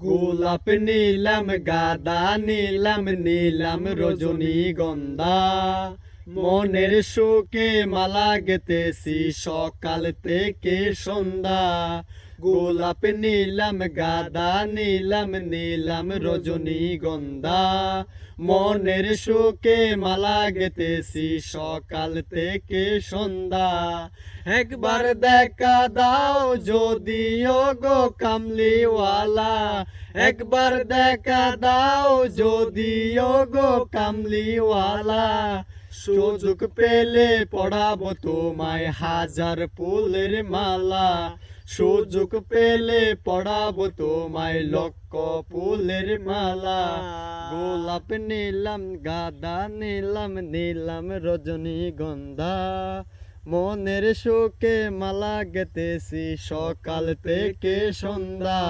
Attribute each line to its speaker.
Speaker 1: গোলাপ নীলাম গাঁদা নীলাম নীলাম রজনীগন্ধা, মনের সুখে মালা গেতেছি সকাল থেকে সন্ধ্যা। গোলাপ নীলাম গাঁদা নীলাম নীলাম রজনীগন্ধা, মনের সুখে মালা গেতেছি সকাল থেকে সন্ধ্যা। একবার দেখা দাও যদিও গো কামলিওয়ালা, একবার দেখা দাও যদিও গো কামলিওয়ালা, সুযোগ পেলে পড়াবো তোমায় হাজার ফুলের মালা, সুযোগ পেলে পড়াবো তোমায় লক্ষ ফুলের মালা। গোলাপ নীলাম গাঁদা নীলাম নীলাম রজনীগন্ধা, মনের সুখে মালা গেতেছি সকাল থেকে সন্ধ্যা।